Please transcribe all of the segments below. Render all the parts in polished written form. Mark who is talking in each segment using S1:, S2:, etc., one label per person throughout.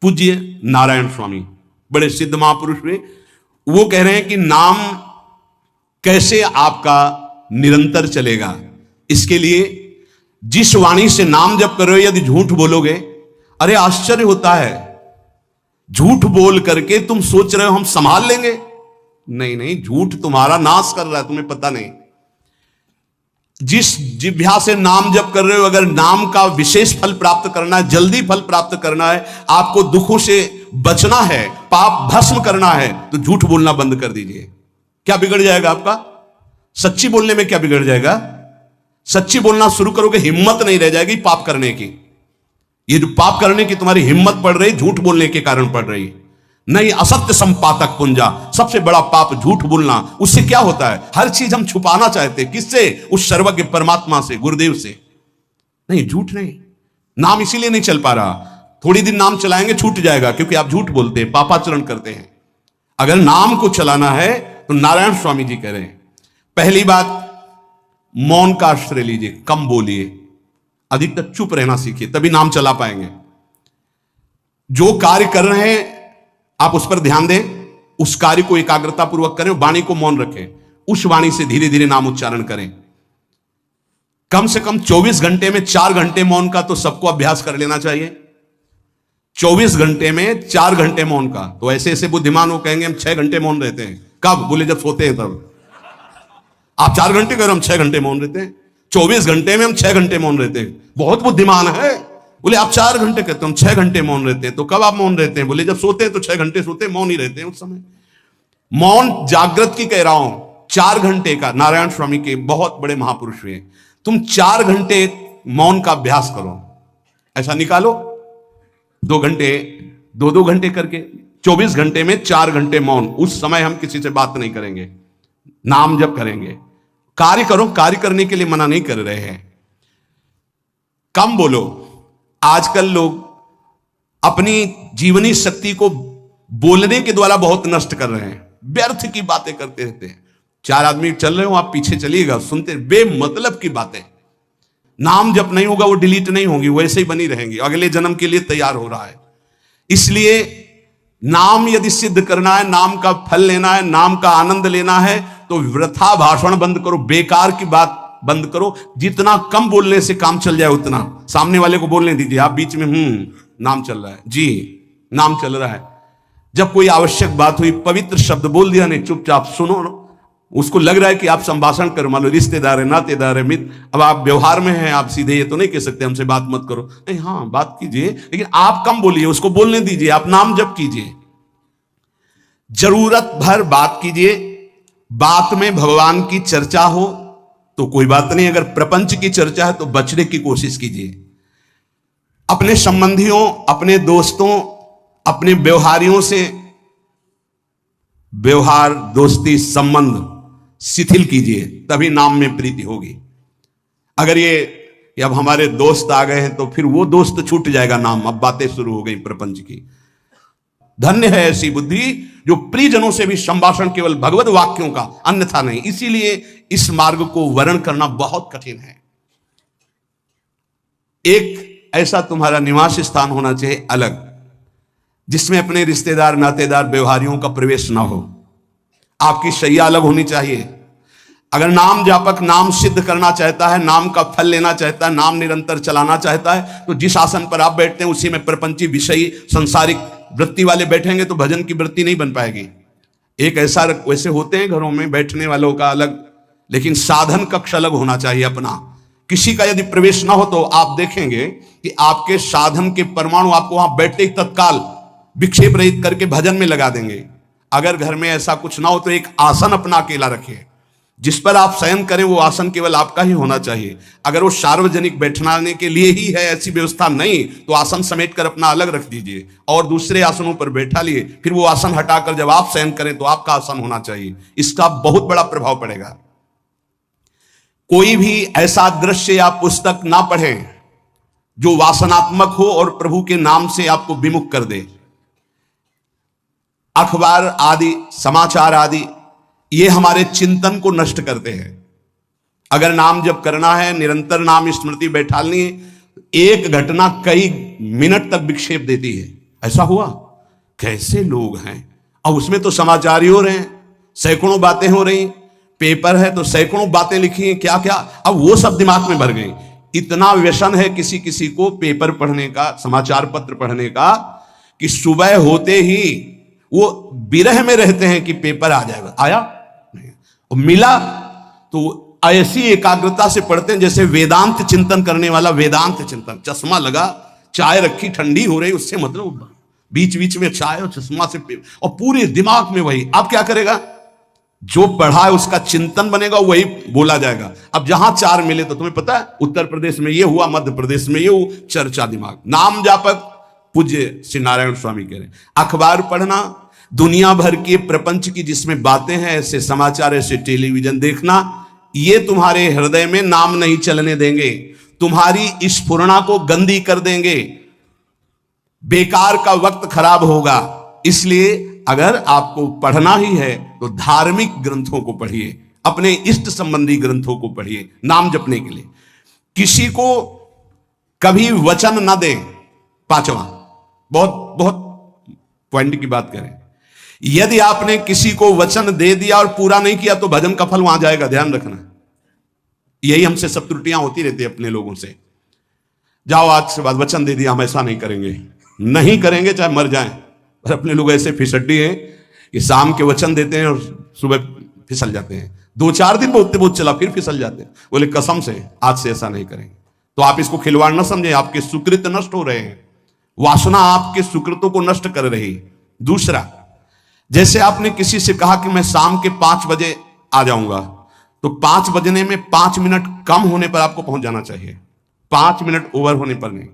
S1: पूज्य नारायण स्वामी बड़े सिद्ध महापुरुष हुए। वो कह रहे हैं कि नाम कैसे आपका निरंतर चलेगा, इसके लिए जिस वाणी से नाम जप कर रहे हो यदि झूठ बोलोगे, अरे आश्चर्य होता है, झूठ बोल करके तुम सोच रहे हो हम संभाल लेंगे। नहीं नहीं, झूठ तुम्हारा नाश कर रहा है, तुम्हें पता नहीं। जिस जिह्वा से नाम जप कर रहे हो, अगर नाम का विशेष फल प्राप्त करना है, जल्दी फल प्राप्त करना है, आपको दुखों से बचना है, पाप भस्म करना है, तो झूठ बोलना बंद कर दीजिए। क्या बिगड़ जाएगा आपका? सच्ची बोलने में क्या बिगड़ जाएगा? सच्ची बोलना शुरू करोगे, हिम्मत नहीं रह जाएगी पाप करने की। ये जो पाप करने की तुम्हारी हिम्मत पड़ रही, झूठ बोलने के कारण पड़ रही। नहीं, असत्य संपातक पुंजा, सबसे बड़ा पाप झूठ बोलना। उससे क्या होता है? हर चीज हम छुपाना चाहते हैं। किससे? उस सर्वज्ञ परमात्मा से, गुरुदेव से। नहीं, झूठ नहीं। नाम इसीलिए नहीं चल पा रहा, थोड़ी दिन नाम चलाएंगे छूट जाएगा, क्योंकि आप झूठ बोलते हैं, पापाचरण करते हैं। अगर नाम को चलाना है तो नारायण स्वामी जी कह रहे हैं, पहली बात मौन का आश्रय लीजिए, कम बोलिए, अधिकतर चुप रहना सीखिए, तभी नाम चला पाएंगे। जो कार्य कर रहे हैं आप उस पर ध्यान दें, उस कार्य को एकाग्रता पूर्वक करें, वाणी को मौन रखें, उस वाणी से धीरे धीरे नाम उच्चारण करें। कम से कम 24 घंटे में 4 घंटे मौन का तो सबको अभ्यास कर लेना चाहिए। 24 घंटे में 4 घंटे मौन का। तो ऐसे ऐसे बुद्धिमान हो कहेंगे हम 6 घंटे मौन रहते हैं। कब? बोले जब सोते हैं तब। आप 4 घंटे करो, हम 6 घंटे मौन रहते हैं। 24 घंटे में हम 6 घंटे मौन रहते हैं। बहुत बुद्धिमान है। बोले आप 4 घंटे कहते हो, हम 6 घंटे मौन रहते हैं। तो कब आप मौन रहते हैं? बोले जब सोते हैं तो 6 घंटे सोते हैं, मौन ही रहते हैं उस समय। मौन जागृत की कह रहा हूं, 4 घंटे का। नारायण स्वामी के बहुत बड़े महापुरुष हुए, तुम 4 घंटे मौन का अभ्यास करो। ऐसा निकालो 2 घंटे, 2 घंटे करके 24 घंटे में 4 घंटे मौन। उस समय हम किसी से बात नहीं करेंगे, नाम जप करेंगे। कार्य करो, कार्य करने के लिए मना नहीं कर रहे हैं। कम बोलो। आजकल लोग अपनी जीवनी शक्ति को बोलने के द्वारा बहुत नष्ट कर रहे हैं, व्यर्थ की बातें करते रहते हैं। 4 आदमी चल रहे हो, आप पीछे चलिएगा, सुनते, बेमतलब की बातें। नाम जब नहीं होगा वो डिलीट नहीं होगी, वैसे ही बनी रहेंगी, अगले जन्म के लिए तैयार हो रहा है। इसलिए नाम यदि सिद्ध करना है, नाम का फल लेना है, नाम का आनंद लेना है, तो वृथा भाषण बंद करो, बेकार की बात बंद करो। जितना कम बोलने से काम चल जाए उतना। सामने वाले को बोलने दीजिए, आप बीच में नाम चल रहा है जी, नाम चल रहा है। जब कोई आवश्यक बात हुई, पवित्र शब्द बोल दिया, नहीं चुपचाप सुनो। उसको लग रहा है कि आप संभाषण करो, मान लो रिश्तेदार है, नातेदार है, मित्र, अब आप व्यवहार में हैं, आप सीधे ये तो नहीं कह सकते हमसे बात मत करो। नहीं, हाँ बात कीजिए, लेकिन आप कम बोलिए, उसको बोलने दीजिए, आप नाम जप कीजिए, जरूरत भर बात कीजिए। बात में भगवान की चर्चा हो तो कोई बात नहीं, अगर प्रपंच की चर्चा है तो बचने की कोशिश कीजिए। अपने संबंधियों, अपने दोस्तों, अपने व्यवहारियों से व्यवहार, दोस्ती, संबंध शिथिल कीजिए, तभी नाम में प्रीति होगी। अगर ये अब हमारे दोस्त आ गए हैं तो फिर वो दोस्त छूट जाएगा नाम, अब बातें शुरू हो गई प्रपंच की। धन्य है ऐसी बुद्धि जो प्रियजनों से भी संभाषण केवल भगवत वाक्यों का, अन्यथा नहीं। इसीलिए इस मार्ग को वर्ण करना बहुत कठिन है। एक ऐसा तुम्हारा निवास स्थान होना चाहिए अलग, जिसमें अपने रिश्तेदार, नातेदार, व्यवहारियों का प्रवेश ना हो। आपकी शैया अलग होनी चाहिए। अगर नाम जापक नाम सिद्ध करना चाहता है, नाम का फल लेना चाहता है, नाम निरंतर चलाना चाहता है, तो जिस आसन पर आप बैठते हैं उसी में प्रपंची, विषयी, संसारिक वृत्ति वाले बैठेंगे तो भजन की वृत्ति नहीं बन पाएगी। एक ऐसा, वैसे होते हैं घरों में बैठने वालों का अलग, लेकिन साधन कक्ष अलग होना चाहिए अपना। किसी का यदि प्रवेश ना हो तो आप देखेंगे कि आपके साधन के परमाणु आपको वहां बैठते ही तत्काल विक्षेप रहित करके भजन में लगा देंगे। अगर घर में ऐसा कुछ ना हो तो एक आसन अपना अकेला रखिए, जिस पर आप शयन करें वो आसन केवल आपका ही होना चाहिए। अगर वो सार्वजनिक बैठने के लिए ही है, ऐसी व्यवस्था नहीं, तो आसन समेट कर अपना अलग रख दीजिए और दूसरे आसनों पर बैठा लिए। फिर वो आसन हटाकर जब आप शयन करें तो आपका आसन होना चाहिए। इसका बहुत बड़ा प्रभाव पड़ेगा। कोई भी ऐसा दृश्य या पुस्तक ना पढ़ें जो वासनात्मक हो और प्रभु के नाम से आपको विमुख कर दे। अखबार आदि, समाचार आदि, ये हमारे चिंतन को नष्ट करते हैं। अगर नाम जब करना है, निरंतर नाम स्मृति बैठालनी है, एक घटना कई मिनट तक विक्षेप देती है। ऐसा हुआ? कैसे लोग हैं। अब उसमें तो समाचार ही हो रहे हैं, सैकड़ों बातें हो रही, पेपर है तो सैकड़ों बातें लिखी हैं, क्या क्या, अब वो सब दिमाग में भर गई। इतना व्यसन है किसी किसी को पेपर पढ़ने का, समाचार पत्र पढ़ने का, कि सुबह होते ही वो विरह में रहते हैं कि पेपर आ जाएगा। आया नहीं, और मिला तो ऐसी एकाग्रता से पढ़ते हैं जैसे वेदांत चिंतन करने वाला वेदांत चिंतन। चश्मा लगा, चाय रखी, ठंडी हो रही, उससे मतलब बीच बीच में चाय और चश्मा से और पूरे दिमाग में वही। अब क्या करेगा? जो पढ़ा है उसका चिंतन बनेगा, वही बोला जाएगा। अब जहां चार मिले तो तुम्हें पता है, उत्तर प्रदेश में ये हुआ, मध्य प्रदेश में ये हुआ, चर्चा दिमाग। नाम जापक पूज्य श्री नारायण स्वामी कह रहे हैं, अखबार पढ़ना, दुनिया भर के प्रपंच की जिसमें बातें हैं, ऐसे समाचार, ऐसे टेलीविजन देखना, ये तुम्हारे हृदय में नाम नहीं चलने देंगे, तुम्हारी स्फुरणा को गंदी कर देंगे, बेकार का वक्त खराब होगा। इसलिए अगर आपको पढ़ना ही है तो धार्मिक ग्रंथों को पढ़िए, अपने इष्ट संबंधी ग्रंथों को पढ़िए नाम जपने के लिए। किसी को कभी वचन न दें। पांचवा, बहुत बहुत पॉइंट की बात करें, यदि आपने किसी को वचन दे दिया और पूरा नहीं किया तो भजन का फल वहां जाएगा, ध्यान रखना। यही हमसे सब त्रुटियां होती रहती है अपने लोगों से। जाओ आज से बाद वचन दे दिया, हम ऐसा नहीं करेंगे, नहीं करेंगे चाहे मर जाएं। और अपने लोग ऐसे फिसड्डी हैं कि शाम के वचन देते हैं और सुबह फिसल जाते हैं, 2-4 दिन बोलते बहुत चला, फिर फिसल जाते हैं। बोले कसम से आज से ऐसा नहीं करेंगे। तो आप इसको खिलवाड़ न समझे, आपके सुकृत नष्ट हो रहे हैं, वासना आपके सुकृतों को नष्ट कर रही। दूसरा, जैसे आपने किसी से कहा कि मैं शाम के 5 बजे आ जाऊंगा, तो 5 बजने में 5 मिनट कम होने पर आपको पहुंच जाना चाहिए, 5 मिनट ओवर होने पर नहीं,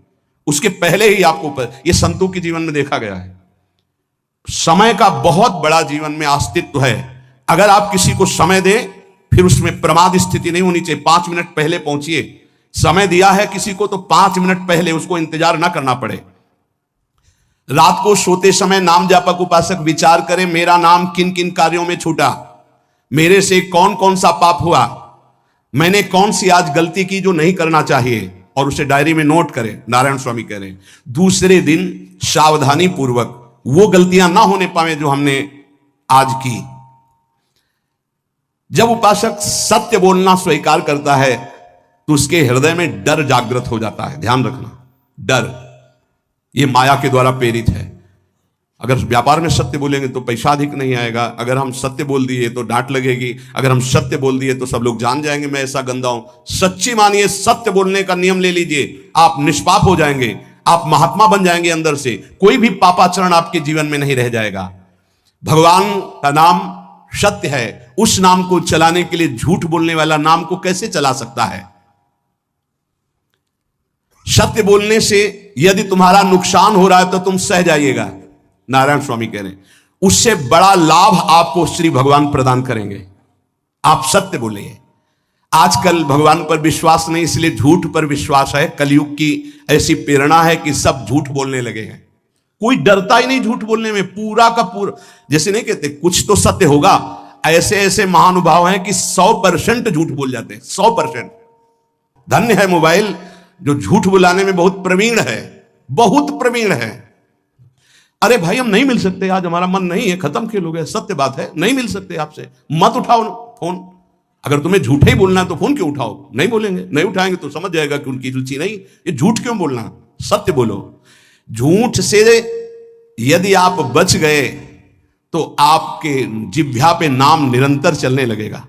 S1: उसके पहले ही आपको। यह संतों के जीवन में देखा गया है। समय का बहुत बड़ा जीवन में अस्तित्व है। अगर आप किसी को समय दें, फिर उसमें प्रमाद स्थिति नहीं होनी चाहिए। 5 मिनट पहले पहुंचिए। समय दिया है किसी को तो 5 मिनट पहले, उसको इंतजार ना करना पड़े। रात को सोते समय नाम जापक उपासक विचार करें, मेरा नाम किन किन कार्यों में छूटा, मेरे से कौन कौन सा पाप हुआ, मैंने कौन सी आज गलती की जो नहीं करना चाहिए, और उसे डायरी में नोट करें। नारायण स्वामी कह रहे हैं दूसरे दिन सावधानी पूर्वक वो गलतियां ना होने पाए जो हमने आज की। जब उपासक सत्य बोलना स्वीकार करता है तो उसके हृदय में डर जागृत हो जाता है। ध्यान रखना, डर ये माया के द्वारा प्रेरित है। अगर व्यापार में सत्य बोलेंगे तो पैसा अधिक नहीं आएगा, अगर हम सत्य बोल दिए तो डांट लगेगी, अगर हम सत्य बोल दिए तो सब लोग जान जाएंगे मैं ऐसा गंदा हूं। सच्ची मानिए, सत्य बोलने का नियम ले लीजिए, आप निष्पाप हो जाएंगे, आप महात्मा बन जाएंगे अंदर से, कोई भी पापाचरण आपके जीवन में नहीं रह जाएगा। भगवान का नाम सत्य है, उस नाम को चलाने के लिए झूठ बोलने वाला नाम को कैसे चला सकता है? सत्य बोलने से यदि तुम्हारा नुकसान हो रहा है तो तुम सह जाइएगा। नारायण स्वामी कह रहे हैं उससे बड़ा लाभ आपको श्री भगवान प्रदान करेंगे। आप सत्य बोलिए। आजकल भगवान पर विश्वास नहीं, इसलिए झूठ पर विश्वास है। कलयुग की ऐसी प्रेरणा है कि सब झूठ बोलने लगे हैं, कोई डरता ही नहीं झूठ बोलने में। पूरा का पूरा, जैसे नहीं कहते कुछ तो सत्य होगा, ऐसे ऐसे महानुभाव हैं कि 100% झूठ बोल जाते हैं, 100%। धन्य है मोबाइल जो झूठ बुलाने में बहुत प्रवीण है, बहुत प्रवीण है। अरे भाई हम नहीं मिल सकते, आज हमारा मन नहीं है, खत्म खेल हो गया, सत्य बात है, नहीं मिल सकते आपसे, मत उठाओ फोन। अगर तुम्हें झूठे ही बोलना है तो फोन क्यों उठाओ? नहीं बोलेंगे, नहीं उठाएंगे तो समझ जाएगा कि उनकी रुचि नहीं। ये झूठ क्यों बोलना, सत्य बोलो। झूठ से यदि आप बच गए तो आपके जिह्वा पे नाम निरंतर चलने लगेगा।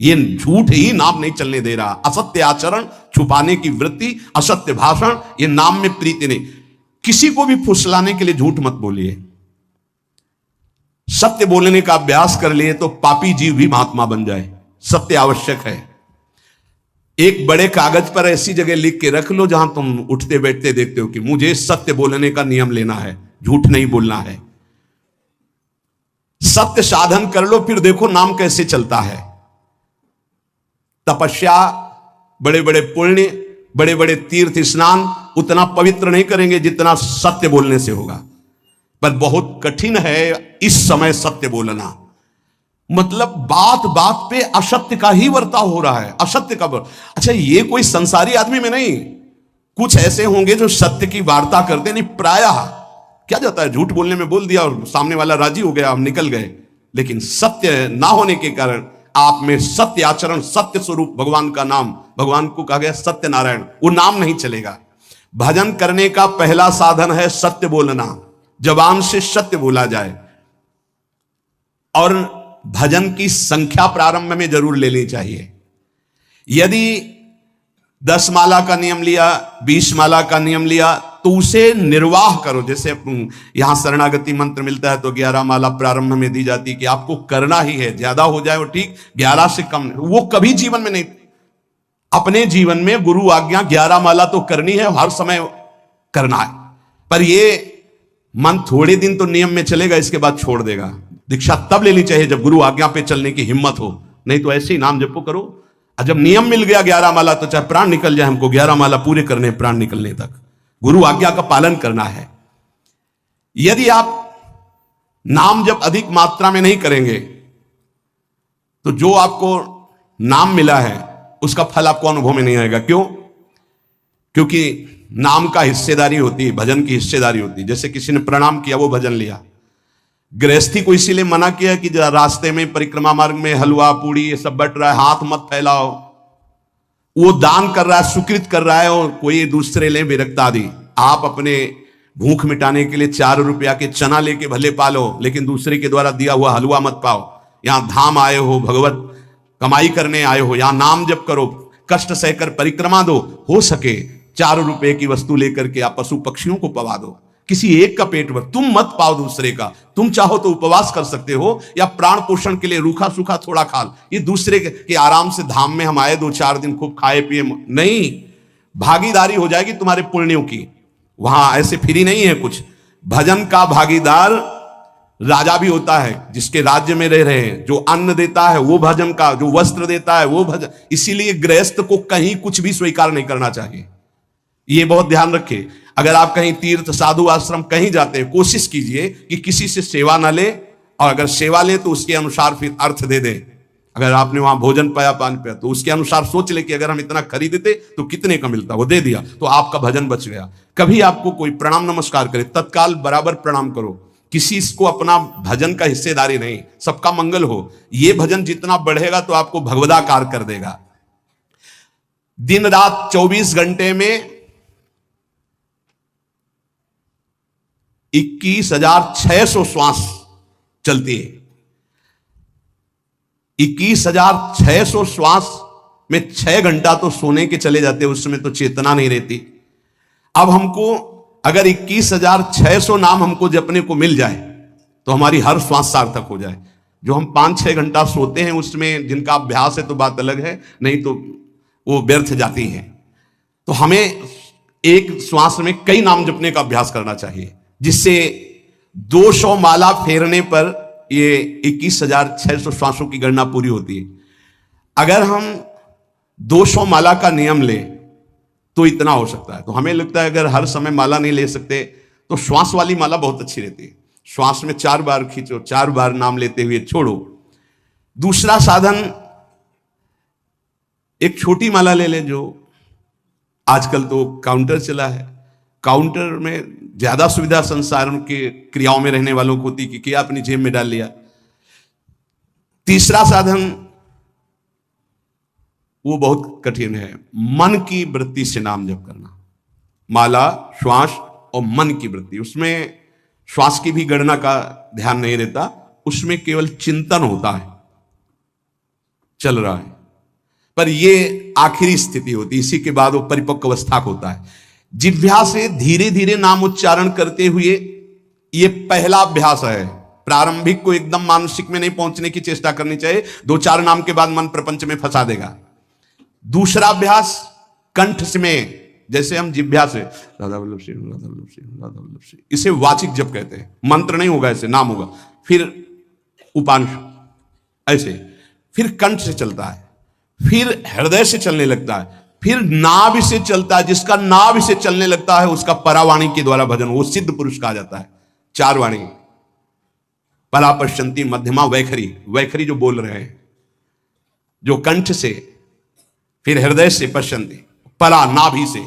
S1: ये झूठ ही नाम नहीं चलने दे रहा। असत्य आचरण, छुपाने की वृत्ति, असत्य भाषण, ये नाम में प्रीति नहीं। किसी को भी फुसलाने के लिए झूठ मत बोलिए। सत्य बोलने का अभ्यास कर लिए तो पापी जीव भी महात्मा बन जाए। सत्य आवश्यक है। एक बड़े कागज पर ऐसी जगह लिख के रख लो जहां तुम उठते बैठते देखते हो कि मुझे सत्य बोलने का नियम लेना है, झूठ नहीं बोलना है। सत्य साधन कर लो, फिर देखो नाम कैसे चलता है। तपस्या, बड़े बड़े पुण्य, बड़े बड़े तीर्थ स्नान उतना पवित्र नहीं करेंगे जितना सत्य बोलने से होगा। पर बहुत कठिन है इस समय सत्य बोलना। मतलब बात बात पे असत्य का ही वर्ताव हो रहा है, असत्य का। अच्छा, ये कोई संसारी आदमी में नहीं, कुछ ऐसे होंगे जो सत्य की वार्ता करते नहीं। प्रायः क्या जाता है, झूठ बोलने में बोल दिया और सामने वाला राजी हो गया, हम निकल गए। लेकिन सत्य ना होने के कारण आप में सत्य आचरण, सत्य स्वरूप भगवान का नाम, भगवान को कहा गया सत्य नारायण, वो नाम नहीं चलेगा। भजन करने का पहला साधन है सत्य बोलना, जबान से सत्य बोला जाए। और भजन की संख्या प्रारंभ में जरूर लेनी चाहिए। यदि 10 माला का नियम लिया, 20 माला का नियम लिया, तो उसे निर्वाह करो। जैसे यहां शरणागति मंत्र मिलता है तो 11 माला प्रारंभ में दी जाती है कि आपको करना ही है, ज्यादा हो जाए वो ठीक, 11 से कम नहीं। वो कभी जीवन में नहीं, अपने जीवन में गुरु आज्ञा 11 माला तो करनी है, हर समय करना है। पर ये मन थोड़े दिन तो नियम में चलेगा, इसके बाद छोड़ देगा। दीक्षा तब लेनी चाहिए जब गुरु आज्ञा पे चलने की हिम्मत हो, नहीं तो ऐसे ही नाम जपो करो। और जब नियम मिल गया 11 माला, तो चाहे प्राण निकल जाए, हमको 11 माला पूरे करने, प्राण निकलने तक गुरु आज्ञा का पालन करना है। यदि आप नाम जब अधिक मात्रा में नहीं करेंगे तो जो आपको नाम मिला है उसका फल आपको अनुभव में नहीं आएगा। क्यों? क्योंकि नाम का हिस्सेदारी होती है, भजन की हिस्सेदारी होती है। जैसे किसी ने प्रणाम किया, वो भजन लिया। गृहस्थी को इसीलिए मना किया कि रास्ते में परिक्रमा मार्ग में हलवा पूड़ी ये सब बट रहा है, हाथ मत फैलाओ। वो दान कर रहा है, सुकृत कर रहा है, और कोई दूसरे ले विरक्ता आदि। आप अपने भूख मिटाने के लिए 4 रुपया के चना लेके भले पालो, लेकिन दूसरे के द्वारा दिया हुआ हलवा मत पाओ। यहां धाम आए हो, भगवत कमाई करने आए हो, यहां नाम जप करो, कष्ट सहकर परिक्रमा दो। हो सके 4 रुपए की वस्तु लेकर के आप पशु पक्षियों को पवा दो, किसी एक का पेट भर, तुम मत पाओ दूसरे का। तुम चाहो तो उपवास कर सकते हो, या प्राण पोषण के लिए रूखा सूखा थोड़ा खा लो। ये दूसरे के आराम से धाम में हम आए 2-4 दिन खूब खाए पिए नहीं, भागीदारी हो जाएगी तुम्हारे पुण्यों की। वहां ऐसे फ्री नहीं है कुछ। भजन का भागीदार राजा भी होता है, जिसके राज्य में रह रहे हैं। जो अन्न देता है वो भजन का, जो वस्त्र देता है वो भजन। इसीलिए गृहस्थ को कहीं कुछ भी स्वीकार नहीं करना चाहिए, ये बहुत ध्यान रखें। अगर आप कहीं तीर्थ साधु आश्रम कहीं जाते हैं, कोशिश कीजिए कि किसी से सेवा ना ले, और अगर सेवा ले तो उसके अनुसार फिर अर्थ दे दे। अगर आपने वहां भोजन पाया, पान पाया, तो उसके अनुसार सोच ले कि अगर हम इतना खरीदते तो कितने का मिलता, वो दे दिया तो आपका भजन बच गया। कभी आपको कोई प्रणाम नमस्कार करे, तत्काल बराबर प्रणाम करो। किसी को अपना भजन का हिस्सेदारी नहीं, सबका मंगल हो। ये भजन जितना बढ़ेगा तो आपको भगवदाकार कर देगा। दिन रात 24 घंटे में 21,600 श्वास चलती है। 21,600 श्वास में 6 घंटा तो सोने के चले जाते, उसमें तो चेतना नहीं रहती। अब हमको अगर 21,600 नाम हमको जपने को मिल जाए तो हमारी हर श्वास सार्थक हो जाए। जो हम 5-6 घंटा सोते हैं उसमें जिनका अभ्यास है तो बात अलग है, नहीं तो वो व्यर्थ जाती है। तो हमें एक श्वास में कई नाम जपने का अभ्यास करना चाहिए, जिससे 200 माला फेरने पर ये 21,600 श्वासों की गणना पूरी होती है। अगर हम 200 माला का नियम लें तो इतना हो सकता है। तो हमें लगता है अगर हर समय माला नहीं ले सकते तो श्वास वाली माला बहुत अच्छी रहती है। श्वास में 4 बार खींचो, 4 बार नाम लेते हुए छोड़ो। दूसरा साधन, एक छोटी माला ले लें, जो आजकल तो काउंटर चला है। काउंटर में ज्यादा सुविधा संसार के क्रियाओं में रहने वालों को होती कि अपनी जेब में डाल लिया। तीसरा साधन वो बहुत कठिन है, मन की वृत्ति से नाम जप करना। माला, श्वास और मन की वृत्ति, उसमें श्वास की भी गणना का ध्यान नहीं रहता, उसमें केवल चिंतन होता है, चल रहा है। पर ये आखिरी स्थिति होती है, इसी के बाद वो परिपक्व अवस्था होता है। जिह्वा से धीरे धीरे नाम उच्चारण करते हुए, ये पहला अभ्यास है। प्रारंभिक को एकदम मानसिक में नहीं पहुंचने की चेष्टा करनी चाहिए, 2-4 नाम के बाद मन प्रपंच में फंसा देगा। दूसरा अभ्यास कंठ में, जैसे हम जिह्वा से राधा वल्लभ सिंह, राधा वल्लभ सिंह, राधा वल्लभ सिंह, इसे वाचिक जप कहते हैं। मंत्र नहीं होगा, ऐसे नाम होगा। फिर उपांश ऐसे, फिर कंठ से चलता है, फिर हृदय से चलने लगता है, फिर नाभि से चलता है। जिसका नाभि से चलने लगता है उसका परावाणी के द्वारा भजन, वो सिद्ध पुरुष कहा जाता है। 4 वाणी, परा, पश्चंती, मध्यमा, वैखरी। वैखरी जो बोल रहे हैं, जो कंठ से, फिर हृदय से पश्चंती, परा नाभि से,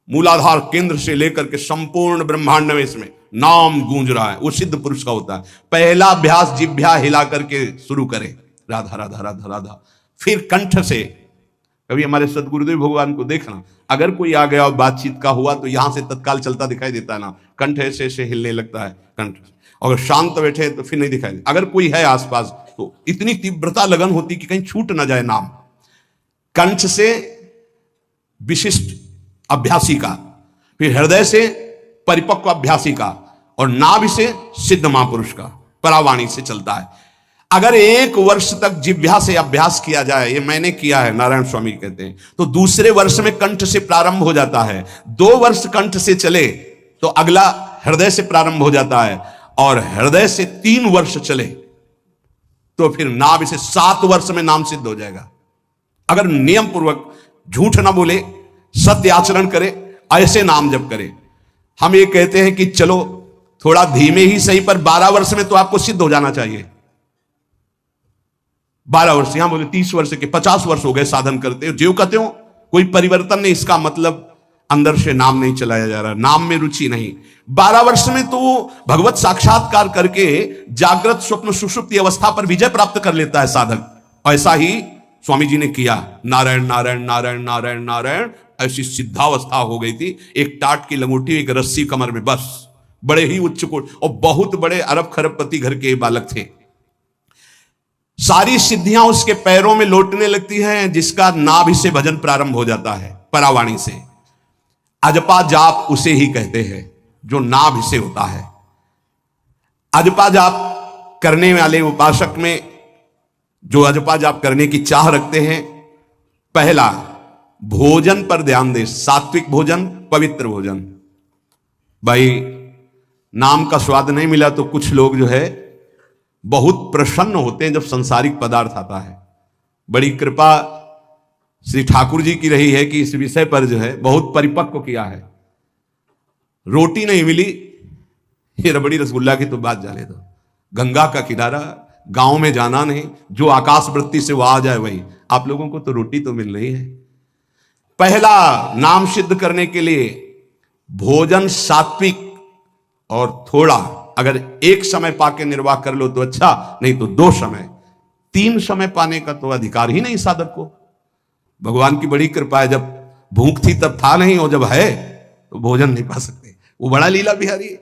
S1: मूलाधार केंद्र से लेकर के संपूर्ण ब्रह्मांड में इसमें नाम गूंज रहा है, वो सिद्ध पुरुष का होता है। पहला अभ्यास जिह्वा हिला करके शुरू करे, राधा राधा राधा राधा, फिर कंठ से। कभी हमारे सदगुरुदेव भगवान को देखना, अगर कोई आ गया और बातचीत का हुआ तो यहां से तत्काल चलता दिखाई देता है ना, कंठ ऐसे ऐसे हिलने लगता है कंठ। अगर शांत बैठे तो फिर नहीं दिखाई देता। अगर कोई है आसपास तो इतनी तीव्रता लगन होती कि कहीं छूट ना जाए नाम। कंठ से विशिष्ट अभ्यासी का, फिर हृदय से परिपक्व अभ्यासी का, और नाभि से सिद्ध महापुरुष का, परावाणी से चलता है। अगर 1 वर्ष तक जिह्वा से अभ्यास किया जाए, ये मैंने किया है, नारायण स्वामी कहते हैं, तो दूसरे वर्ष में कंठ से प्रारंभ हो जाता है। 2 वर्ष कंठ से चले तो अगला हृदय से प्रारंभ हो जाता है, और हृदय से 3 वर्ष चले तो फिर नाभि से 7 वर्ष में नाम सिद्ध हो जाएगा। अगर नियम पूर्वक झूठ ना बोले, सत्य आचरण करे, ऐसे नाम जप करे। हम ये कहते हैं कि चलो थोड़ा धीमे ही सही, पर 12 वर्ष में तो आपको सिद्ध हो जाना चाहिए। 12 वर्ष, यहां बोले 30 वर्ष के 50 वर्ष हो गए साधन करते हो, जो कहते हो कोई परिवर्तन नहीं, इसका मतलब अंदर से नाम नहीं चलाया जा रहा, नाम में रुचि नहीं। 12 वर्ष में तो भगवत साक्षात्कार करके जागृत स्वप्न सुषुप्ति अवस्था पर विजय प्राप्त कर लेता है साधक। ऐसा ही स्वामी जी ने किया, नारायण नारायण नारायण नारायण नारायण, ऐसी सिद्धावस्था हो गई थी। एक टाट की लंगोटी, एक रस्सी कमर में, बस। बड़े ही उच्च कोट, और बहुत बड़े अरब खरबपति घर के बालक थे। सारी सिद्धियां उसके पैरों में लौटने लगती हैं, जिसका नाभि से भजन प्रारंभ हो जाता है, परावाणी से। अजपा जाप उसे ही कहते हैं जो नाभि से होता है। अजपा जाप करने वाले उपासक में जो अजपा जाप करने की चाह रखते हैं, पहला भोजन पर ध्यान दे, सात्विक भोजन, पवित्र भोजन। भाई नाम का स्वाद नहीं मिला तो कुछ लोग जो है बहुत प्रसन्न होते हैं जब सांसारिक पदार्थ आता है। बड़ी कृपा श्री ठाकुर जी की रही है कि इस विषय पर जो है बहुत परिपक्व किया है। रोटी नहीं मिली, ये रबड़ी रसगुल्ला की तो बात जाने दो। गंगा का किनारा, गांव में जाना नहीं, जो आकाश वृत्ति से वो आ जाए वही। आप लोगों को तो रोटी तो मिल रही है। पहला नाम सिद्ध करने के लिए भोजन सात्विक और थोड़ा, अगर एक समय पाके निर्वाह कर लो तो अच्छा, नहीं तो 2 समय, 3 समय पाने का तो अधिकार ही नहीं साधक को। भगवान की बड़ी कृपा है, जब भूख थी तब था नहीं, और जब है तो भोजन नहीं पा सकते। वो बड़ा लीला बिहारी है।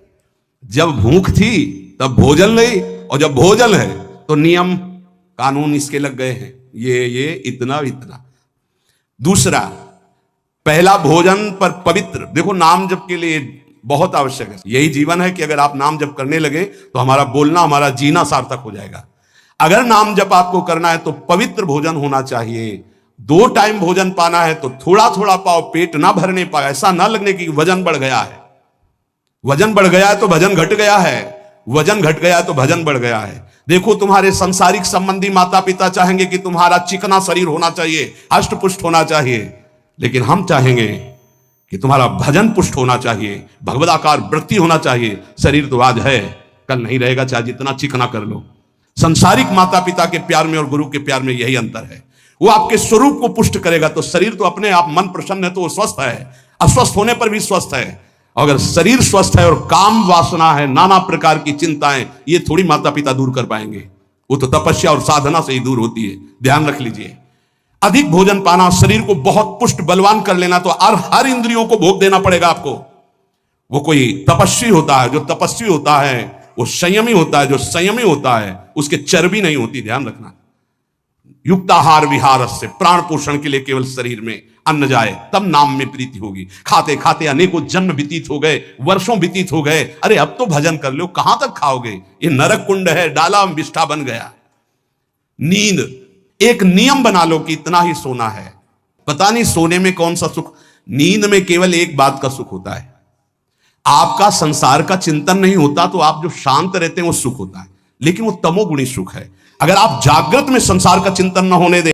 S1: जब भूख थी तब भोजन नहीं, और जब भोजन है तो नियम कानून इसके लग गए हैं, ये इतना इतना। दूसरा, पहला भोजन पर पवित्र। देखो नाम जप के लिए बहुत आवश्यक है, यही जीवन है कि अगर आप नाम जप करने लगे तो हमारा बोलना, हमारा जीना सार्थक हो जाएगा। अगर नाम जप आपको करना है तो पवित्र भोजन होना चाहिए। 2 टाइम भोजन पाना है तो थोड़ा थोड़ा पाओ, पेट ना भरने पाओ, ऐसा ना लगने की वजन बढ़ गया है। वजन बढ़ गया है तो भजन घट गया है, वजन घट गया है तो भजन बढ़ गया है। देखो तुम्हारे संसारिक संबंधी माता पिता चाहेंगे कि तुम्हारा चिकना शरीर होना चाहिए, हष्ट पुष्ट होना चाहिए, लेकिन हम चाहेंगे कि तुम्हारा भजन पुष्ट होना चाहिए, भगवदाकार वृत्ति होना चाहिए। शरीर तो आज है, कल नहीं रहेगा, चाहे जितना चिकना कर लो। संसारिक माता पिता के प्यार में और गुरु के प्यार में यही अंतर है। वो आपके स्वरूप को पुष्ट करेगा तो शरीर तो अपने आप, मन प्रसन्न है तो वो स्वस्थ है, अस्वस्थ होने पर भी स्वस्थ है। अगर शरीर स्वस्थ है और काम वासना है, नाना प्रकार की चिंताएं, ये थोड़ी माता पिता दूर कर पाएंगे। वो तो तपस्या और साधना से ही दूर होती है, ध्यान रख लीजिए। अधिक भोजन पाना, शरीर को बहुत पुष्ट बलवान कर लेना, तो हर इंद्रियों को भोग देना पड़ेगा आपको। वो कोई तपस्वी होता है, जो तपस्वी होता है वो संयमी होता है, जो संयमी होता है उसके चर्बी नहीं होती, ध्यान रखना। युक्ताहार विहार से, प्राण पोषण के लिए केवल शरीर में अन्न जाए तब नाम में प्रीति होगी। खाते खाते अनेकों जन्म व्यतीत हो गए, वर्षों व्यतीत हो गए, अरे अब तो भजन कर लो, कहां तक खाओगे? ये नरक कुंड है, डाला विष्ठा बन गया। नींद, एक नियम बना लो कि इतना ही सोना है। पता नहीं सोने में कौन सा सुख, नींद में केवल एक बात का सुख होता है, आपका संसार का चिंतन नहीं होता, तो आप जो शांत रहते हैं वो सुख होता है, लेकिन वो तमोगुणी सुख है। अगर आप जागृत में संसार का चिंतन न होने दें